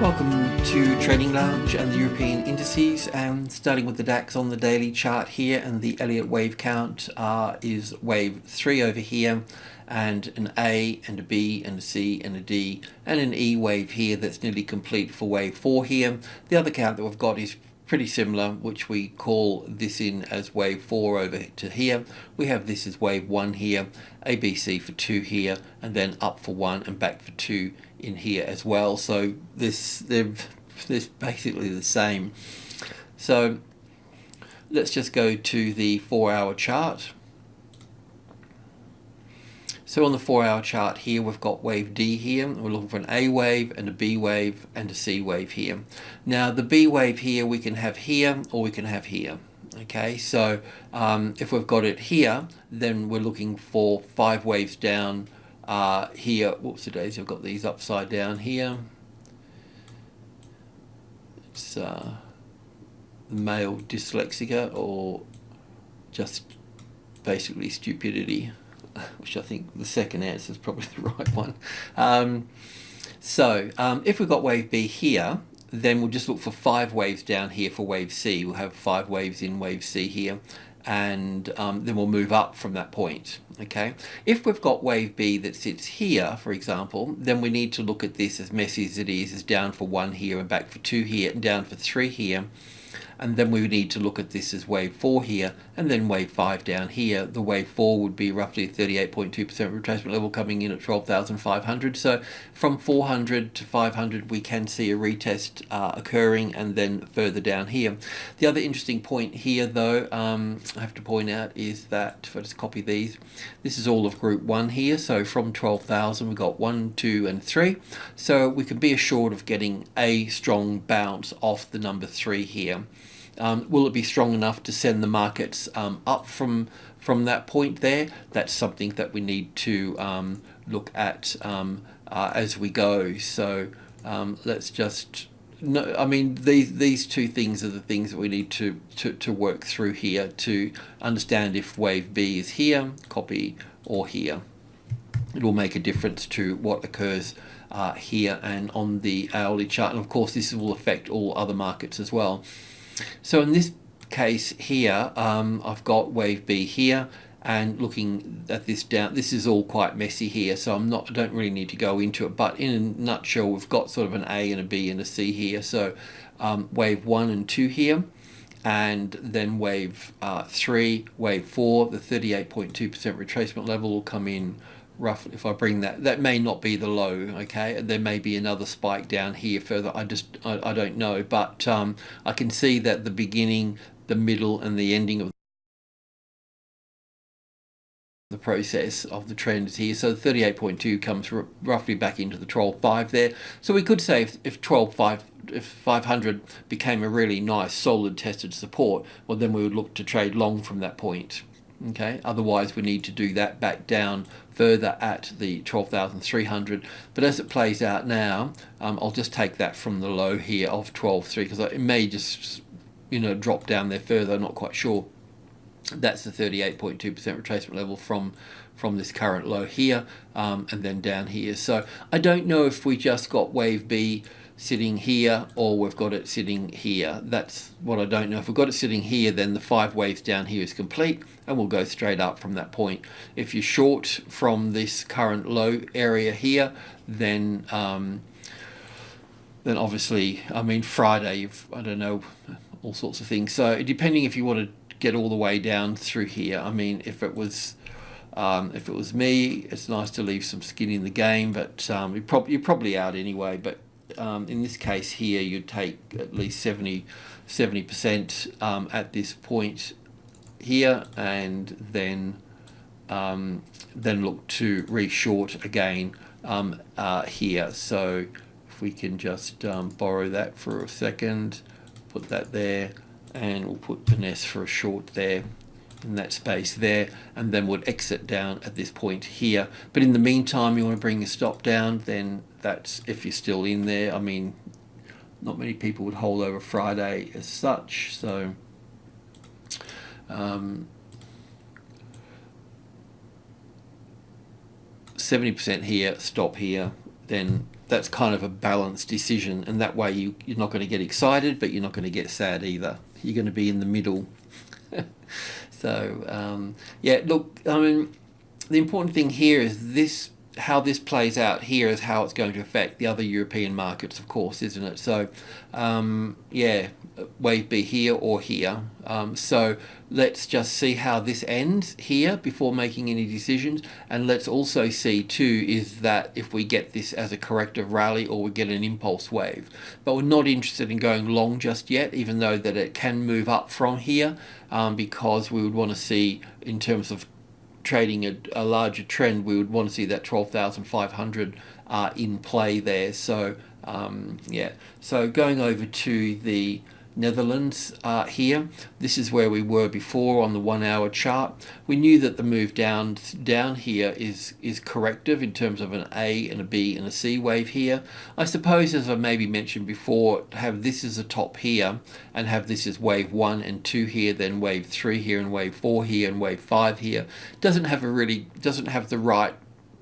Welcome to Trading Lounge and the European indices, and starting with the DAX on the daily chart here, and the Elliott Wave count is wave 3 over here, and an A and a B and a C and a D and an E wave here that's nearly complete for wave 4 here. The other count that we've got is pretty similar, which we call this in as wave 4 over to here. We have this as wave 1 here, ABC for 2 here, and then up for 1 and back for 2 in here as well. So they're basically the same. So let's just go to the 4-hour chart. So on the 4-hour chart here, we've got wave D here. We're looking for an A wave and a B wave and a C wave here. Now the B wave here we can have here, or we can have here. Okay, so if we've got it here, then we're looking for 5 waves down here. Whoops, today's I've got these upside down here. It's male dyslexica, or just basically stupidity, which I think the second answer is probably the right one. If we've got wave B here, then we'll just look for 5 waves down here for wave C. We'll have 5 waves in wave C here, and then we'll move up from that point. Okay, if we've got wave B that sits here, for example, then we need to look at this, as messy as it is down for 1 here and back for 2 here and down for 3 here. And then we would need to look at this as wave 4 here, and then wave 5 down here. The wave 4 would be roughly a 38.2% retracement level coming in at 12,500. So from 400 to 500 we can see a retest occurring, and then further down here. The other interesting point here though, I have to point out, is that if I just copy these, this is all of group 1 here. So from 12,000 we've got 1, 2 and 3. So we can be assured of getting a strong bounce off the number 3 here. Will it be strong enough to send the markets up from that point there? That's something that we need to look at as we go. So let's just, I mean, these two things are the things that we need to work through here to understand if wave B is here, copy, or here. It will make a difference to what occurs here and on the hourly chart, and of course this will affect all other markets as well. So in this case here, I've got wave B here, and looking at this down, this is all quite messy here, so I don't really need to go into it, but in a nutshell we've got sort of an A and a B and a C here. So wave 1 and 2 here, and then wave 3, wave 4, the 38.2% retracement level will come in roughly. If I bring that may not be the low, okay, there may be another spike down here further. I don't know, but I can see that the beginning, the middle and the ending of the process of the trend is here. So 38.2 comes roughly back into the 12.5 there. So we could say if 500 became a really nice solid tested support, well then we would look to trade long from that point. Okay, otherwise we need to do that back down further at the 12,300. But as it plays out now, I'll just take that from the low here of 12.3, because it may just, you know, drop down there further. I'm not quite sure. That's the 38.2% retracement level from this current low here, and then down here. So I don't know if we just got wave B sitting here or we've got it sitting here. That's what I don't know. If we've got it sitting here, then the 5 waves down here is complete, and we'll go straight up from that point. If you're short from this current low area here, then obviously, I mean, Friday, I don't know, all sorts of things. So depending if you want to get all the way down through here, I mean, if it was me, it's nice to leave some skin in the game, but you're probably out anyway. But in this case here, you'd take at least 70% at this point here, and then look to reshort again here. So if we can just borrow that for a second, put that there, and we'll put Vanessa for a short there in that space there, and then we'll exit down at this point here. But in the meantime, you want to bring your stop down, then that's if you're still in there. I mean, not many people would hold over Friday as such, so 70% here, stop here, then that's kind of a balanced decision, and that way you're not going to get excited, but you're not going to get sad either. You're going to be in the middle. So yeah, look, I mean, the important thing here is this, how this plays out here is how it's going to affect the other European markets, of course, isn't it? So yeah, wave B here or here. So let's just see how this ends here before making any decisions. And let's also see too is that if we get this as a corrective rally or we get an impulse wave. But we're not interested in going long just yet, even though that it can move up from here, because we would want to see, in terms of trading a larger trend, we would want to see that 12,500 in play there. So yeah, so going over to the Netherlands here, this is where we were before on the 1 hour chart. We knew that the move down here is corrective in terms of an A and a B and a C wave here. I suppose, as I maybe mentioned before, have this as a top here and have this as wave 1 and 2 here, then wave 3 here and wave 4 here and wave 5 here doesn't have the right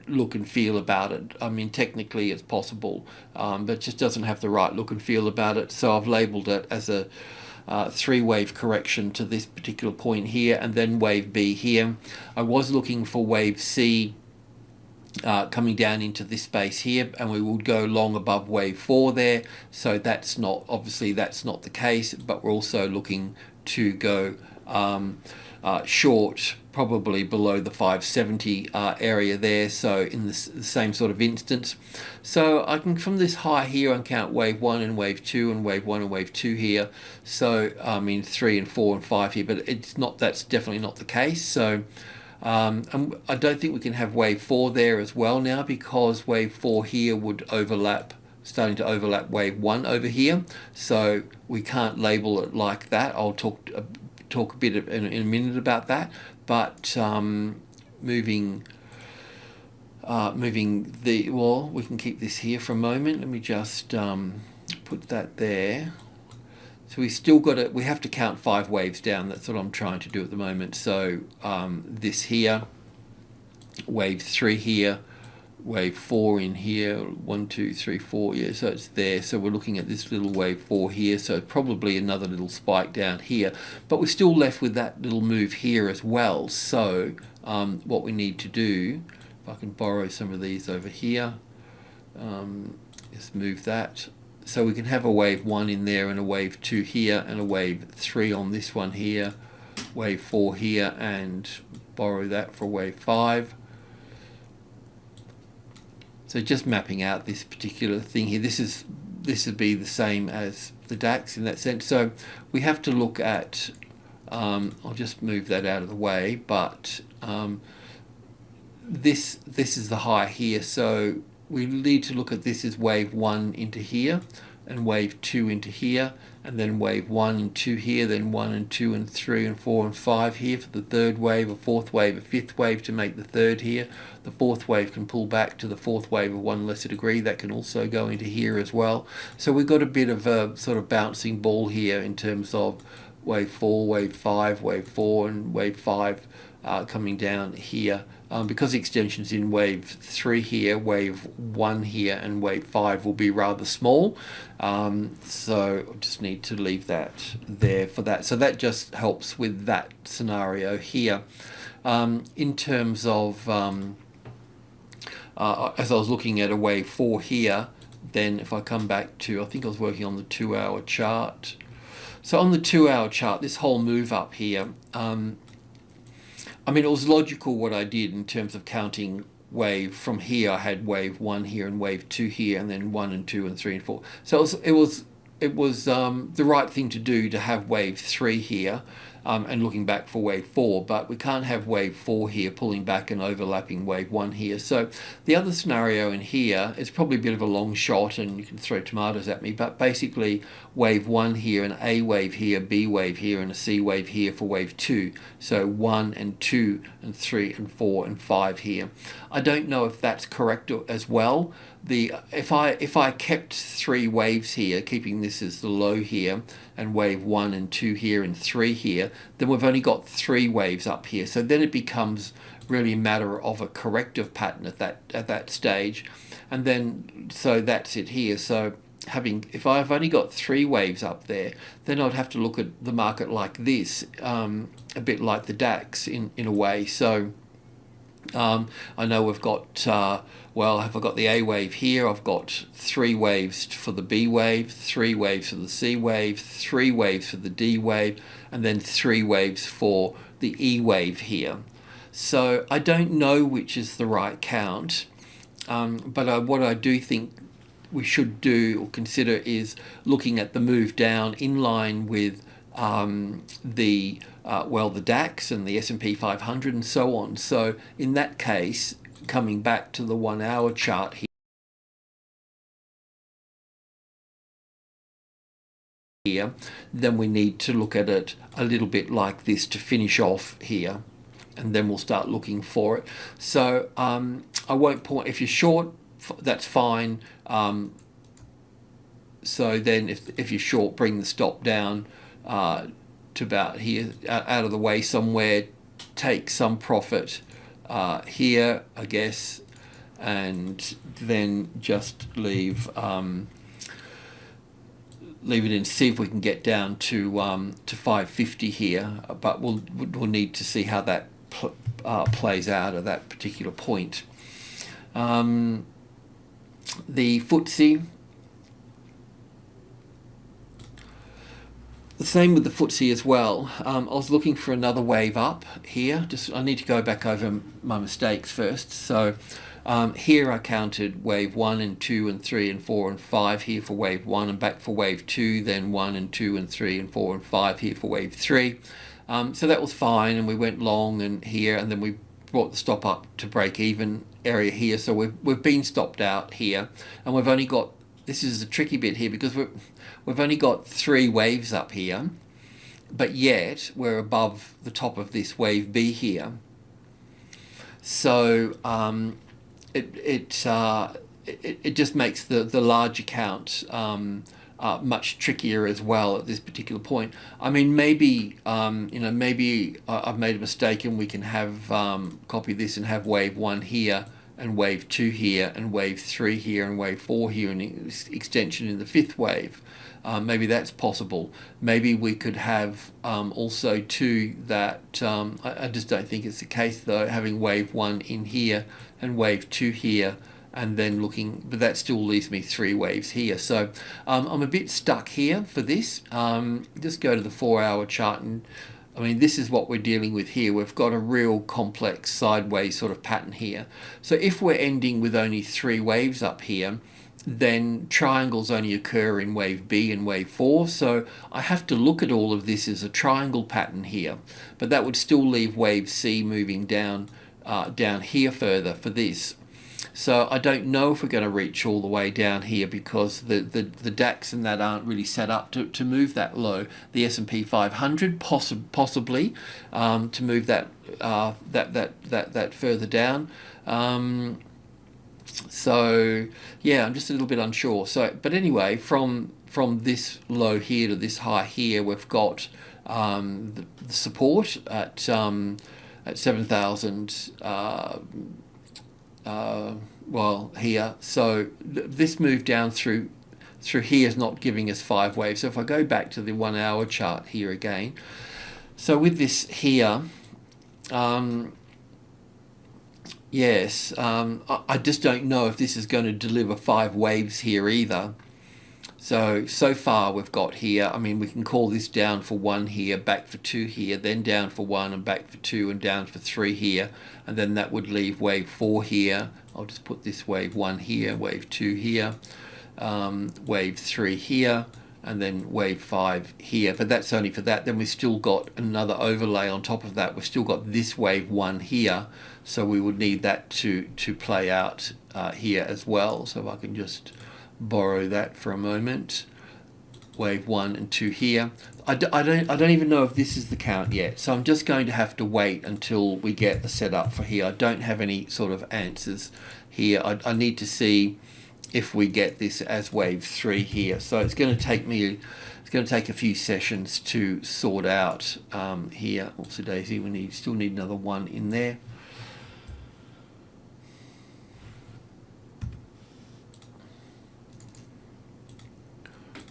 look and feel about it. I mean, technically it's possible, but just doesn't have the right look and feel about it. So I've labeled it as a 3-wave correction to this particular point here, and then wave B here. I was looking for wave C coming down into this space here, and we would go long above wave 4 there. So that's not, obviously that's not the case, but we're also looking to go short, probably below the 570 area there, so in the same sort of instance. So I can, from this high here, I can count wave 1 and wave 2 and wave 1 and wave 2 here. So I mean 3 and 4 and 5 here, but it's not, that's definitely not the case. So and I don't think we can have wave 4 there as well now, because wave 4 here would overlap, starting to overlap wave 1 over here. So we can't label it like that. I'll talk a bit in a minute about that. But moving the, well, we can keep this here for a moment. Let me just put that there. So we still got it. We have to count 5 waves down. That's what I'm trying to do at the moment. So this here, wave 3 here, wave 4 in here, 1 2 3 4, yeah, so it's there. So we're looking at this little wave 4 here, so probably another little spike down here, but we're still left with that little move here as well. So what we need to do, if I can borrow some of these over here, just move that, so we can have a wave 1 in there and a wave 2 here and a wave 3 on this one here, wave 4 here, and borrow that for wave 5. So just mapping out this particular thing here, this would be the same as the DAX in that sense. So we have to look at, I'll just move that out of the way, but this is the high here. So we need to look at this as wave 1 into here, and wave 2 into here, and then wave 1 and 2 here, then 1 and 2 and 3 and 4 and 5 here for the third wave, a fourth wave, a fifth wave to make the third here. The fourth wave can pull back to the fourth wave of 1 lesser degree. That can also go into here as well. So we've got a bit of a sort of bouncing ball here in terms of wave 4, wave 5, wave 4 and wave 5 coming down here. Because the extensions in wave 3 here, wave 1 here and wave 5 will be rather small, so I just need to leave that there for that. So that just helps with that scenario here. In terms of as I was looking at a wave 4 here, then if I come back to, I think I was working on the 2 hour chart. So on the 2 hour chart, this whole move up here, I mean, it was logical what I did in terms of counting wave. From here I had wave 1 here and wave 2 here, and then 1 and 2 and 3 and 4. So it was the right thing to do to have wave 3 here, and looking back for wave 4, but we can't have wave 4 here pulling back and overlapping wave 1 here. So the other scenario in here is probably a bit of a long shot, and you can throw tomatoes at me, but basically wave 1 here, an A wave here, B wave here, and a C wave here for wave 2. So 1 and 2 and 3 and 4 and 5 here. I don't know if that's correct as well. If I kept 3 waves here, keeping this as the low here, and wave 1 and 2 here and 3 here, then we've only got 3 waves up here. So then it becomes really a matter of a corrective pattern at that stage. and then so that's it here. So if I've only got 3 waves up there, then I'd have to look at the market like this, a bit like the DAX in a way. So I know we've got, well, have I got the A wave here? I've got 3 waves for the B wave, 3 waves for the C wave, 3 waves for the D wave, and then 3 waves for the E wave here. So I don't know which is the right count, but what I do think we should do or consider is looking at the move down in line with the DAX and the S&P 500 and so on. So in that case, coming back to the 1 hour chart here, then we need to look at it a little bit like this to finish off here, and then we'll start looking for it. So I won't point, if you're short, that's fine. So then if you're short, bring the stop down to about here, out of the way somewhere, take some profit here, I guess, and then just leave it in, see if we can get down to 550 here, but we'll need to see how that plays out at that particular point. The FTSE, the same with the FTSE as well. I was looking for another wave up here. I need to go back over my mistakes first. So here I counted wave 1 and 2 and 3 and 4 and 5 here for wave 1, and back for wave 2, then 1 and 2 and 3 and 4 and 5 here for wave 3. So that was fine, and we went long and here, and then we brought the stop up to break even area here. So we've been stopped out here, and we've only got, this is a tricky bit here because we've only got 3 waves up here, but yet we're above the top of this wave B here. So it just makes the large account much trickier as well at this particular point. I mean, maybe maybe I've made a mistake, and we can have copy this and have wave 1 here, and wave 2 here, and wave 3 here, and wave 4 here, and extension in the 5th wave. Maybe that's possible. Maybe we could have also too that, I just don't think it's the case though, having wave 1 in here and wave 2 here, and then looking, but that still leaves me 3 waves here. So I'm a bit stuck here for this. Just go to the 4 hour chart, and I mean, this is what we're dealing with here. We've got a real complex sideways sort of pattern here. So if we're ending with only 3 waves up here, then triangles only occur in wave B and wave 4. So I have to look at all of this as a triangle pattern here, but that would still leave wave C moving down down here further for this. So I don't know if we're going to reach all the way down here, because the DAX and that aren't really set up to move that low. The S&P 500 possibly to move that that further down. So yeah, I'm just a little bit unsure. So, but anyway, from this low here to this high here, we've got the support at 7,000. Well, here. So this move down through here is not giving us 5 waves. So if I go back to the 1 hour chart here again, so with this here, yes, I just don't know if this is going to deliver 5 waves here either. So far we've got here, I mean, we can call this down for 1 here, back for 2 here, then down for 1 and back for 2 and down for 3 here, and then that would leave wave 4 here. I'll just put this wave 1 here, wave 2 here, wave 3 here, and then wave 5 here, but that's only for that. Then we've still got another overlay on top of that. We've still got this wave 1 here, so we would need that to play out here as well. So if I can just borrow that for a moment, wave 1 and 2 here. I don't even know if this is the count yet, so I'm just going to have to wait until we get a setup for here. I don't have any sort of answers here. I need to see if we get this as wave 3 here. So it's going to take me, it's going to take a few sessions to sort out here. Also daisy, we still need another 1 in there.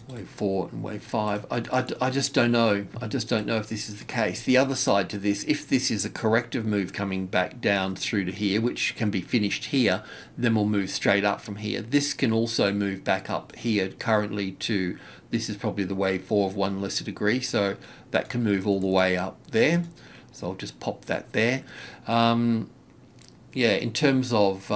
Wave 4 and wave 5. I just don't know. I just don't know if this is the case. The other side to this, if this is a corrective move coming back down through to here, which can be finished here, then we'll move straight up from here. This can also move back up here currently to, this is probably the wave 4 of 1 lesser degree, so that can move all the way up there. So I'll just pop that there. Yeah, in terms of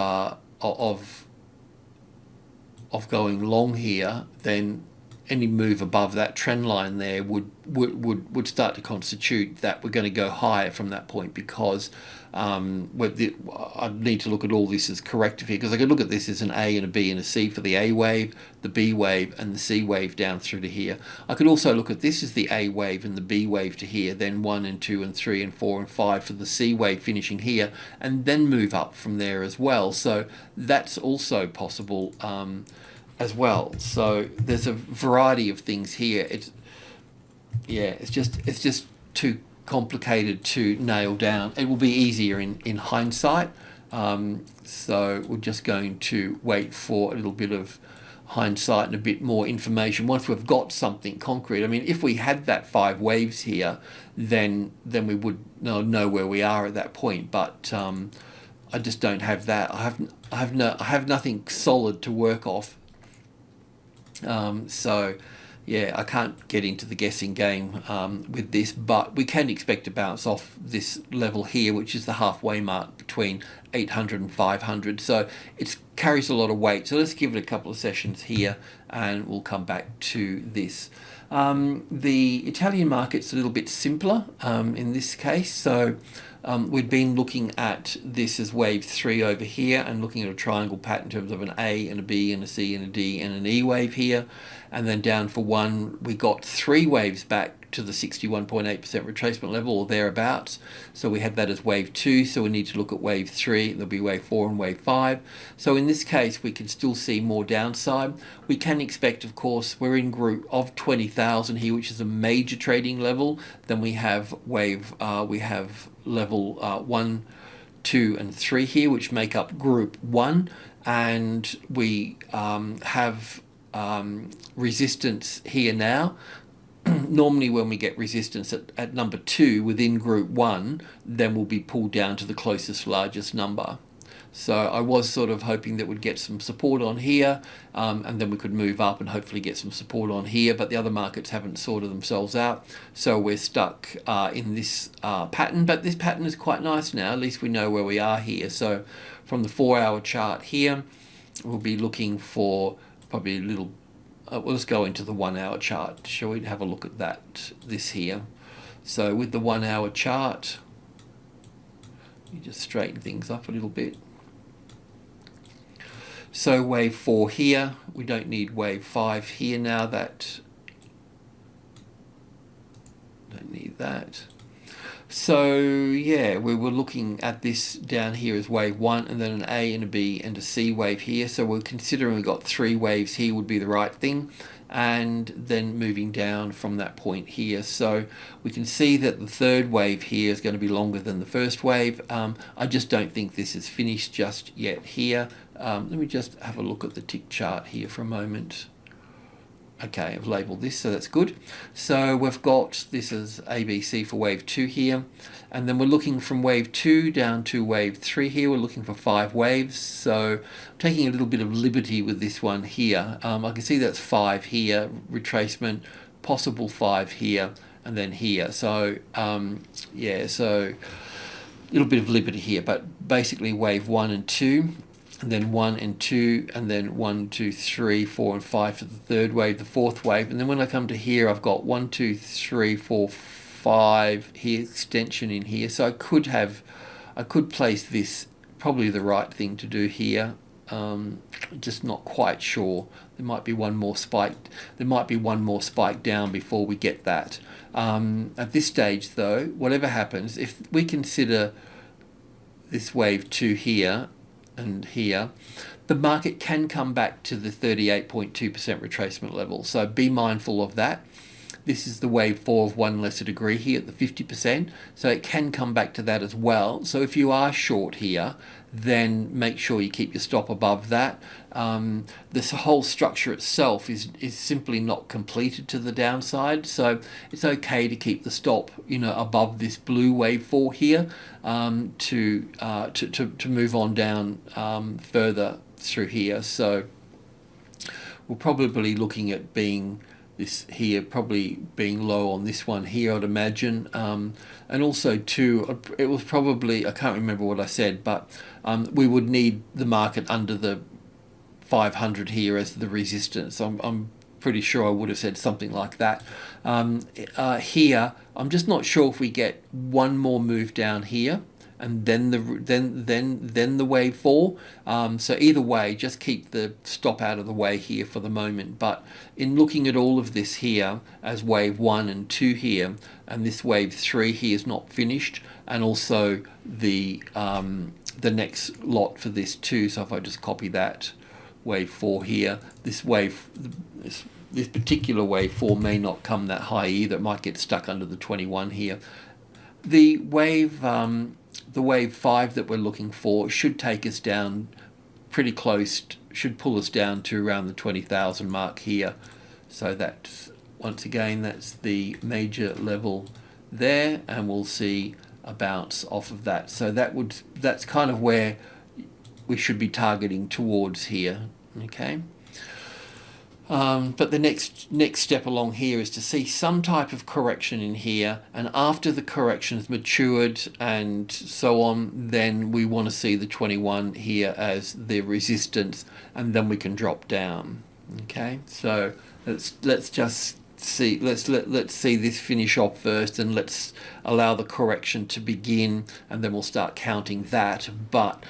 going long here, then any move above that trend line there would start to constitute that we're going to go higher from that point, because I need to look at all this as corrective here, because I could look at this as an A and a B and a C for the A wave, the B wave and the C wave down through to here. I could also look at this as the A wave and the B wave to here, then 1 and 2 and 3 and 4 and 5 for the C wave finishing here, and then move up from there as well. So that's also possible as well. So there's a variety of things here. It's just too complicated to nail down. It will be easier in hindsight. So we're just going to wait for a little bit of hindsight and a bit more information once we've got something concrete. I mean, if we had that 5 waves here, then we would know where we are at that point. But I just don't have that. I have nothing solid to work off. So yeah, I can't get into the guessing game with this, but we can expect to bounce off this level here, which is the halfway mark between 800 and 500. So it carries a lot of weight. So let's give it a couple of sessions here and we'll come back to this. The Italian market's a little bit simpler in this case. So we'd been looking at this as wave 3 over here and looking at a triangle pattern in terms of an A and a B and a C and a D and an E wave here. And then down for 1, we got 3 waves back to the 61.8% retracement level or thereabouts. So we had that as wave 2. So we need to look at wave 3. There'll be wave 4 and wave 5. So in this case, we can still see more downside. We can expect, of course, we're in group of 20,000 here, which is a major trading level. Then we have level 1, 2 and 3 here, which make up group 1, and we have resistance here now. Normally when we get resistance at number 2 within group 1, then we'll be pulled down to the closest largest number. So I was sort of hoping that we'd get some support on here, and then we could move up and hopefully get some support on here, but the other markets haven't sorted themselves out. So we're stuck in this pattern, but this pattern is quite nice now. At least we know where we are here. So from the 4-hour chart here, we'll be looking for probably a little, let's go into the 1-hour chart. Shall we have a look at this here? So with the 1-hour chart, you just straighten things up a little bit. So wave 4 here, we don't need wave 5 here now, don't need that. So yeah, we were looking at this down here as wave 1, and then an A and a B and a C wave here. So we're considering we've got 3 waves here would be the right thing, and then moving down from that point here. So we can see that the 3rd wave here is going to be longer than the 1st wave. I just don't think this is finished just yet here. Let me just have a look at the tick chart here for a moment. Okay, I've labelled this, so that's good. So we've got this as ABC for wave 2 here, and then we're looking from wave 2 down to wave 3 here. We're looking for 5 waves, so I'm taking a little bit of liberty with this one here. I can see that's 5 here, retracement, possible 5 here, and then here. So yeah, so a little bit of liberty here, but basically wave 1 and 2. And then 1 and 2, and then 1, 2, 3, 4 and 5 for the 3rd wave, the 4th wave. And then when I come to here, I've got 1, 2, 3, 4, 5 here, extension in here. So I could place this, probably the right thing to do here. Just not quite sure. There might be one more spike. There might be one more spike down before we get that. At this stage, though, whatever happens, if we consider this wave 2 here, and here, the market can come back to the 38.2% retracement level. So be mindful of that. this is the wave 4 of 1 lesser degree here at the 50%, so it can come back to that as well. So if you are short here, then make sure you keep your stop above that. This whole structure itself is simply not completed to the downside, so it's okay to keep the stop, you know, above this blue wave 4 here, to move on down further through here. So we're probably looking at being this here, probably being low on this one here, I'd imagine. And also too, it was probably, I can't remember what I said, but we would need the market under the 500 here as the resistance. I'm pretty sure I would have said something like that. Here, I'm just not sure if we get one more move down here, and then the wave 4. So either way, just keep the stop out of the way here for the moment. But in looking at all of this here as wave 1 and 2 here, and this wave 3 here is not finished, and also the next lot for this too. So if I just copy that wave 4 here, this wave, this particular wave 4 may not come that high either. It might get stuck under the 21 here. The wave 5 that we're looking for should take us down pretty close, should pull us down to around the 20,000 mark here. So that's, once again, that's the major level there, and we'll see a bounce off of that. So that's kind of where we should be targeting towards here, okay? But the next step along here is to see some type of correction in here, and after the correction has matured and so on, then we want to see the 21 here as the resistance, and then we can drop down. Okay, so let's just see, let's see this finish off first, and let's allow the correction to begin, and then we'll start counting that. But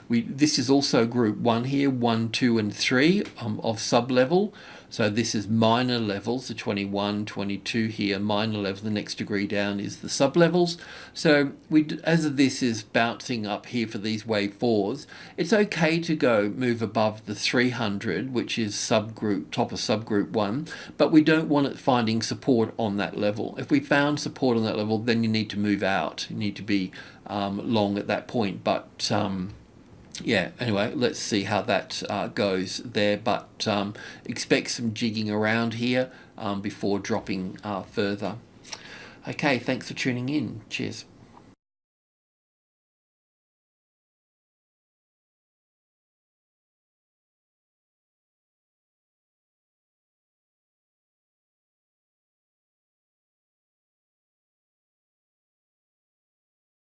this is also group 1 here, 1, 2 and 3 of sub-level. So this is minor levels, the 21, 22 here, minor level. The next degree down is the sub-levels. So as this is bouncing up here for these wave 4s, it's okay to move above the 300, which is subgroup, top of subgroup 1, but we don't want it finding support on that level. If we found support on that level, then you need to move out. You need to be long at that point. But yeah, anyway, let's see how that goes there. But expect some jigging around here before dropping further. Okay, thanks for tuning in. Cheers.